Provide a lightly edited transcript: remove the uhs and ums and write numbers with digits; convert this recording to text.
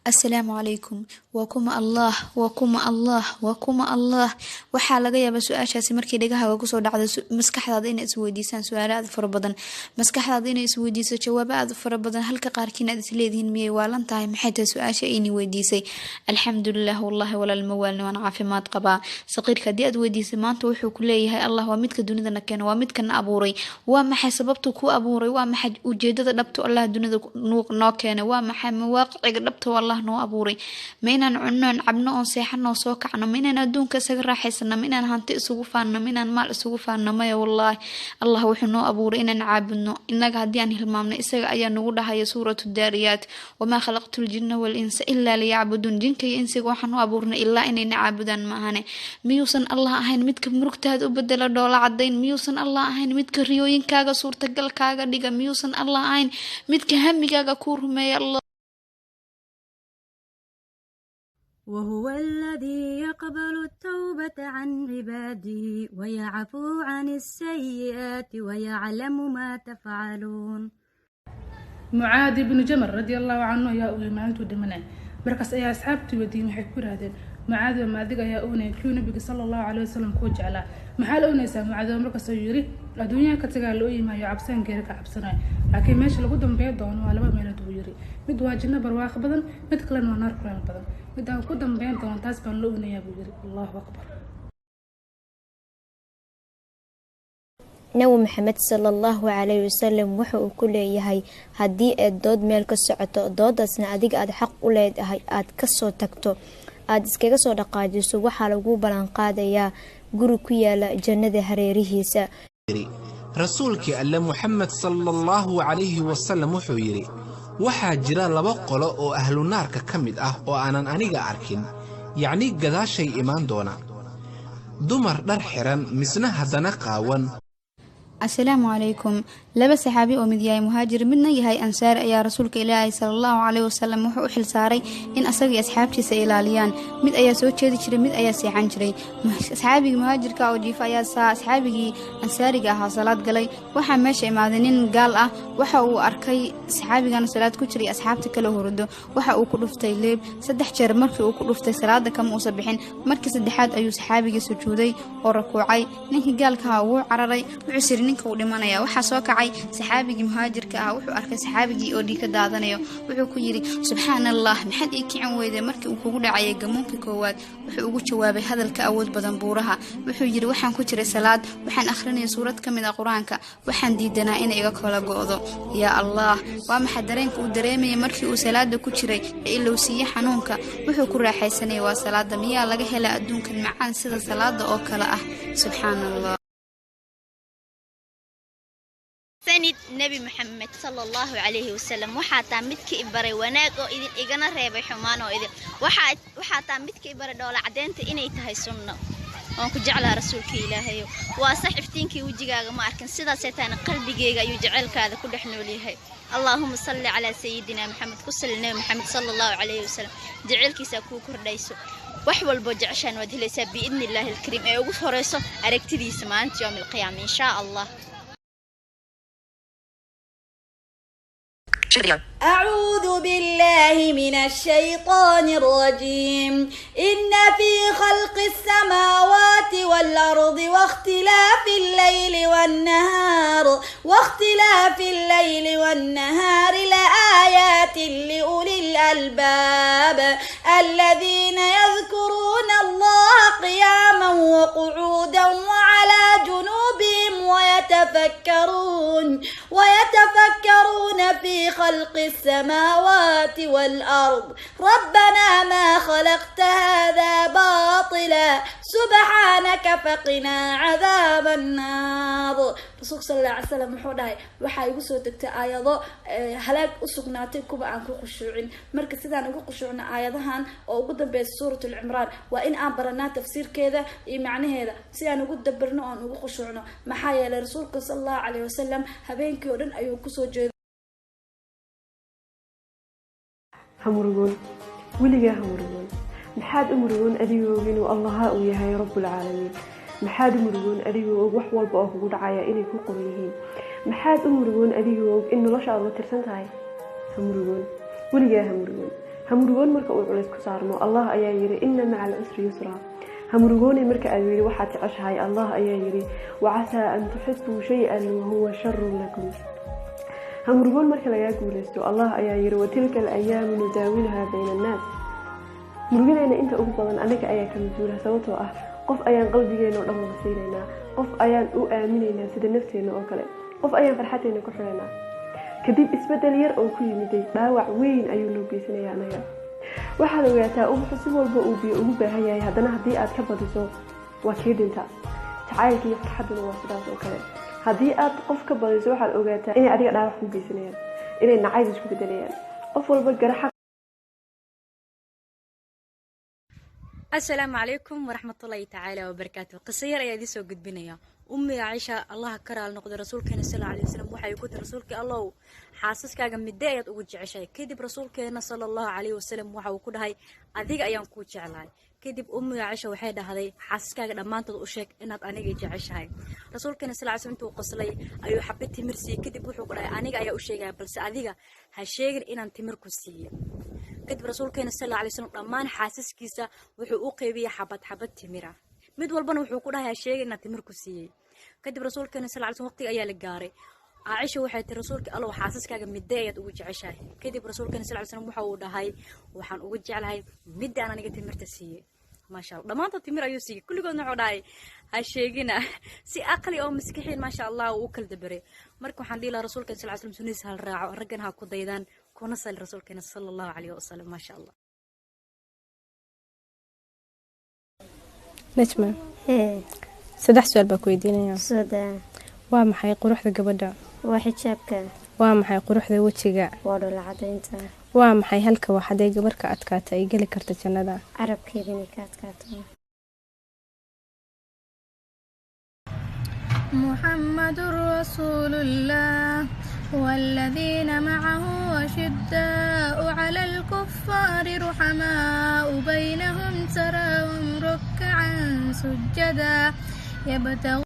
السلام عليكم وكما الله وكما الله وكما الله waxaa laga yaabaa su'aashaasi markii dhagaha ku soo dhacdo maskaxdaada inay isweydiisaan su'aalo aad fara badan maskaxdaada inay isweydiiso jawaabo aad fara badan halka qaarkiin aad isleedihiin miyay waalan tahay maxay tahay su'aasha ay weydiisay alxamdulillah wallahi wala mawaalna waan caafimaad qabaa saqiirka hadii aad weydiisay maanta wuxuu ku leeyahay Allah waa midka dunida na keenay waa midka na abuuray waa maxay sababtu ku abuuray waa maxay ujeedada dhabta Allah dunida noo keenay waa maxay mawaaqic dhabta Allah noo abuuray meenan cunaan cabno oo seexano soo kacno meenan adduunka isaga raaxaysana meenan hanti isugu faanno meenan maal isugu faanno ma wallahi Allah wuxuu noo abuuray inaan caabudno inaga hadii aan hilmaamno isaga ayaa nagu dhahay suuratu daariyat wama khalaqtul jinna wal insa illa liya'budun jinka iyo insiga waxaan u abuurnay ilaa inay caabudaan ma ahane miyuusan Allah ahayn midka murugtaada u bedela dhoola cadeyn miyuusan Allah ahayn midka riyooyinkaaga suurtagalkaaga dhiga miyuusan Allah ahayn midka hamigaaga ku rumeeya Allah وهو الذي يقبل التوبة عن عباده ويعفو عن السيئات ويعلم ما تفعلون. معاذ بن جبل رضي الله عنه يا أولي ما أنتم دمنا بركس أي أصحابتي ودين حكور هذا معاذ وما ذيك يا أولي كيو نبي صلى الله عليه وسلم كوج على محل أولي سام معاذ ومركز يجري الدنيا كتجعل أولي ما يعبسان غيرك عبسنا لكن ماشي لقدام بيضان ولا ما ميلاد ويجري مد واجنا برواق بدن مد كلن ونار كلن بدن مد قدام بيضان تاسبان لوني يا بيجري الله أكبر. نبي محمد صلى الله عليه وسلم wuxuu ku leeyahay hadii aad dood meel ka socoto doodaasna adiga aad xaq u leedahay aad ka soo tagto aad iskaga soo dhaqaajiso waxa lagu balan qaadayaa guri ku yaala jannada hareerihiisa rasuulkii alla Muhammad sallallahu alayhi wasallam wuxuu yiri waxa jira laba qolo oo ahlu naarka kamid ah oo aanan aniga arkin yaani gadaashay imaan doona dumar dhar xiran misna hadana qaawan. السلام عليكم لبا صحابي oo mid yahay muhaajir midna yahay ansaar ayaa rasuulka ilaahay sallallahu alayhi wasallam wuxuu xil saaray in asaga asxaabtiisa ilaaliyaan mid ayaa soo jeedi jiray mid ayaa seexan jiray asxaabiga muhaajirka oo jiifa ayaa asxaabigii ansaariga ahaa salaad galay waxa meesha imaaday nin gaal ah waxa uu arkay asxaabigan salaad ku jiray asxaabta kala hurdo waxa uu ku dhuftay leeb saddex jeer markii uu ku dhuftay salaada kama uu sabixin markii saddexaad ayuu asxaabigii sujuuday oo rakuucay ninkii gaalka ahaa wuu cararay wuxuu ninka uu dhimanaya waxa soo kacay saxaabigii muhaajirka ah wuxuu arkay saxaabigii oo dhiig ka daadanayo wuxuu ku yiri subhanallah maxad ii kicin weyday markii uu kugu dhacay gamoonka koowaad wuxuu ugu jawaabay hadalka awood badan buuraha wuxuu yiri waxaan ku jiray salaad waxaan akhrinay suurad kamid ah quraanka waxaan diidanaa in iga kala go'do ya allah waa maxay dareenka uu dareemay markii uu salaada ku jiray ilaa siiyay xanuunka wuxuu ku raaxaysanay waa salaada miyaa laga helaa adduunkan macaan sida salaada oo kala ah subhanallah. سند نبي محمد صلى الله عليه وسلم وحاتا مدك إبري وناك أو إذن إغانا ريبي حمان أو إذن وحاتا مدك إبري دولة عدينت إني تهي سنة وانكو جعلها رسولك إلهي وصح افتينكي وجيغاغ ما أركن سيدا سيتان قلبي جيغا يجعلك هذا كل حنو ليهي اللهم صل على سيدنا محمد كسل النبي محمد صلى الله عليه وسلم جعلك ساكو كرديسو وحول بوجعشان ودهليسا بإذن الله الكريم أي وقف هريسو أركتي دي سمانت يوم القيامة إن شاء الله. أعوذ بالله من الشيطان الرجيم إن في خلق السماوات والأرض واختلاف الليل والنهار لآيات لأولي الألباب الذين يذكرون الله قياما وقعودا وعلى جنوبهم ويتفكرون في خلق السماوات والأرض ربنا ما خلقت هذا باطلا سبحانك فقنا عذاب النار. رسول صلى الله عليه وسلم وحده waxaa igu soo tagtay aayado halaag u sugnaatay kuba aan ku khushuucin marka sidaan ugu khushuucna aayadahan oo ugu dambeeyay suuratul imraan waa in aan baranaa tafsiirkeeda iyo macnaheeda si aan ugu dabarno oo ugu khushuucno maxaa yeelay rasuulka sallallahu alayhi wasallam habeenkii oo dhan ayuu ku soo jeeday همرجون ولقى همرجون محاد أمرجون أديوين والله وياها يا رب العالمين محاد أمرجون أديو وحول بأخو دعايا إني كل قريهين محاد أمرجون أديو إنه لا شاء الله ترسنت هاي همرجون ولقى همرجون hamurugoon marka uu culays ku saarmo allah ayaa yiri inna maca al-usri yusra hamurugoonay marka aad yiri waxaad jeceshahay allah ayaa yiri wacasaa an tuxibbu shay-an wahuwa sharrun lakum hamurugoon marka lagaa guulaysto allah ayaa yiri watilka al-ayaamu nudaawiluhaa bayna annaas murugadeena inta ugu badan anaga ayaa ka masuula sababtoo ah qof ayaan qalbigeena oo dhan wada siinaynaa qof ayaan u aaminaynaa sida nafteena oo kale qof ayaan farxadeena ku xiraynaa kadib isbedel yar oo ku yimiday dhaawac weyn ayuu noo geysanayaa anaga waxaad ogaataa ubaxu si walba uu biyo ugu baahan yahay haddana haddii aad ka badiso waa kii dhinta jacaylka iyo farxadduna waa sidaas oo kale haddii aad qof ka badiso waxaad ogaataa inay adiga dhaawac ku geysanayaan inay nacayb isku bedelayaan qof walba garaxa. السلام عليكم ورحمة الله تعالى وبركاته. قصير يا دي سو قدبنيا أمي عائشة الله كرال نقد رسولك صلى الله عليه وسلم وحي يكون رسولك الله حاسس كاجا متضايق وجع عشاء كذب رسولك صلى الله عليه وسلم وحي يكون هاي أذيك أيام كوتش على كذب أمي عائشة وحيدة هذي حاسس كاجا لما أنت تقولك إن أنا جي عشاء رسولك صلى الله عليه وسلم توقصلي أيو حبيت مرسي كذب وحي يقول أنا جاي أشيء بس أذيك هالشيء إن أنت مركزية كذب رسولكنا صلى الله عليه وسلم ضمان حاسس كيسا وحو قيبيه حبت تميره mid walbana wuxuu ku dhahay sheegayna timirku siiyay kadib rasuulkeena sallallahu alayhi wasallam waqti ayaa la gaaray Aisha waxay tii rasuulka Allah xaasaskaaga mideeyad ugu jeceshahay kadib rasuulkeena sallallahu alayhi wasallam waxa uu dhahay waxaan ugu jecelahay mid aan aniga timirta siiyay ma sha Allah dhamaantood timir ayuu siiyay kulligoodna wuxuu dhahay ha sheegina si aqli oo maskaxiin ma sha Allah uu kala dabaray marka waxaan dhiilaa rasuulkeena sallallahu alayhi wasallam sunnadiisa hal raaco raggan ha ku daydaan kuna sal rasuulkeena sallallahu alayhi wasallam ma sha Allah نجمة سدح سؤال بكويدينيا سدا وامحي قروح ذا قبدا وحجابك وامحي قروح ذا وجهك وادو العدينتا وامحي هلك وحدي قبرك أتكاتا يقلي كرت جندا عرب كيبيني كاتكاتا محمد رسول الله والذين معه أشداء على الكفار رحماء بينهم تراهم ركعا سجدا يبتغون